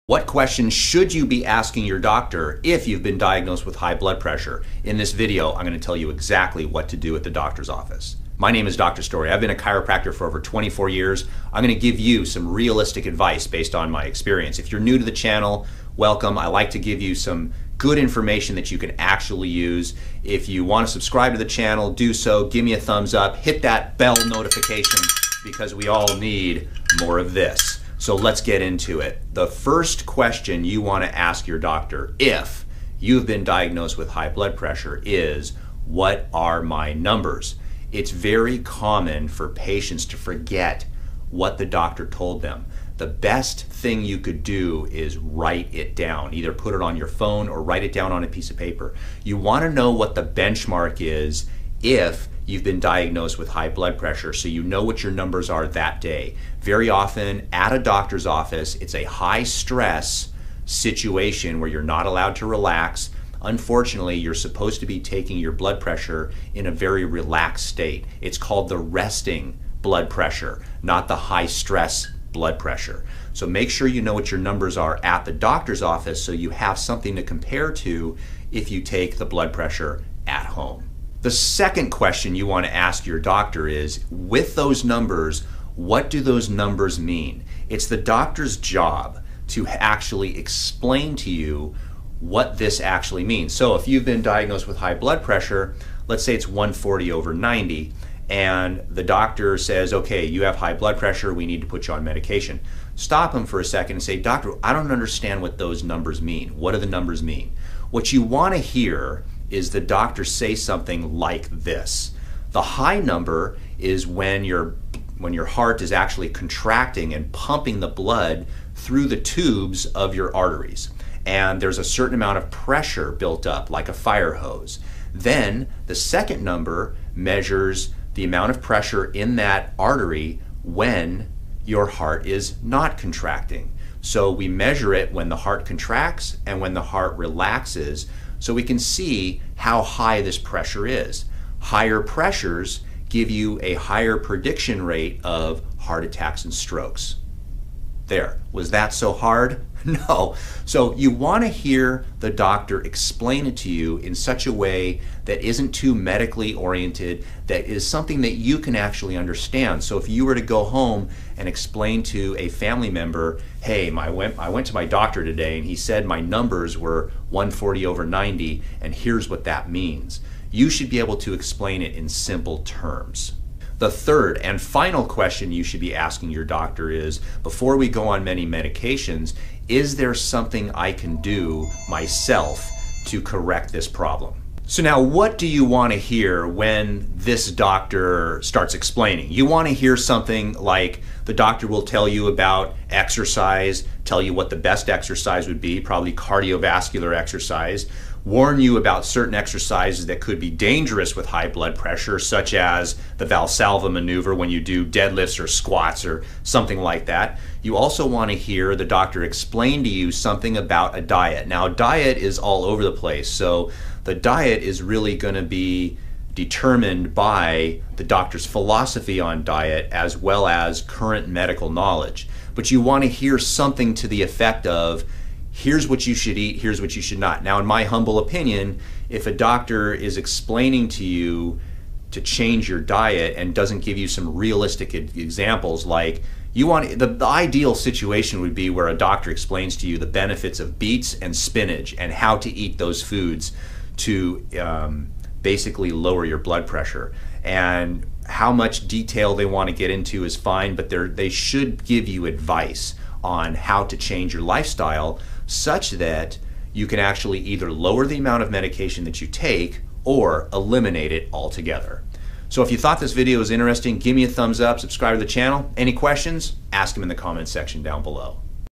What questions should you be asking your doctor if you've been diagnosed with high blood pressure? In this video, I'm going to tell you exactly what to do at the doctor's office. My name is Dr. Story. I've been a chiropractor for over 24 years. I'm going to give you some realistic advice based on my experience. If you're new to the channel, welcome. I like to give you some good information that you can actually use. If you want to subscribe to the channel, do so. Give me a thumbs up. Hit that bell notification because we all need more of this. So let's get into it. The first question you want to ask your doctor if you've been diagnosed with high blood pressure is, what are my numbers? It's very common for patients to forget what the doctor told them. The best thing you could do is write it down. Either put it on your phone or write it down on a piece of paper. You want to know what the benchmark is if you've been diagnosed with high blood pressure, so you know what your numbers are that day. Very often at a doctor's office, it's a high stress situation where you're not allowed to relax. Unfortunately, you're supposed to be taking your blood pressure in a very relaxed state. It's called the resting blood pressure, not the high stress blood pressure. So make sure you know what your numbers are at the doctor's office so you have something to compare to if you take the blood pressure at home. The second question you want to ask your doctor is, with those numbers, what do those numbers mean? It's the doctor's job to actually explain to you what this actually means. So if you've been diagnosed with high blood pressure, let's say it's 140/90, and the doctor says, okay, you have high blood pressure, we need to put you on medication. Stop him for a second and say, doctor, I don't understand what those numbers mean. What do the numbers mean? What you want to hear is the doctor say something like this. The high number is when your heart is actually contracting and pumping the blood through the tubes of your arteries. And there's a certain amount of pressure built up, like a fire hose. Then the second number measures the amount of pressure in that artery when your heart is not contracting. So we measure it when the heart contracts and when the heart relaxes, so we can see how high this pressure is. Higher pressures give you a higher prediction rate of heart attacks and strokes. There, was that so hard? No. So you want to hear the doctor explain it to you in such a way that isn't too medically oriented, that is something that you can actually understand. So if you were to go home and explain to a family member, hey, I went to my doctor today and he said my numbers were 140/90 and here's what that means. You should be able to explain it in simple terms. The third and final question you should be asking your doctor is, before we go on many medications, is there something I can do myself to correct this problem? So now, what do you want to hear when this doctor starts explaining? You want to hear something like the doctor will tell you about exercise, tell you what the best exercise would be, probably cardiovascular exercise, warn you about certain exercises that could be dangerous with high blood pressure, such as the Valsalva maneuver when you do deadlifts or squats or something like that. You also want to hear the doctor explain to you something about a diet. Now, diet is all over the place, so the diet is really going to be determined by the doctor's philosophy on diet as well as current medical knowledge. But you want to hear something to the effect of, here's what you should eat, here's what you should not. Now, in my humble opinion, if a doctor is explaining to you to change your diet and doesn't give you some realistic examples, like the ideal situation would be where a doctor explains to you the benefits of beets and spinach and how to eat those foods to basically lower your blood pressure. And how much detail they want to get into is fine, but they should give you advice on how to change your lifestyle such that you can actually either lower the amount of medication that you take or eliminate it altogether. So if you thought this video was interesting, give me a thumbs up, subscribe to the channel. Any questions? Ask them in the comments section down below.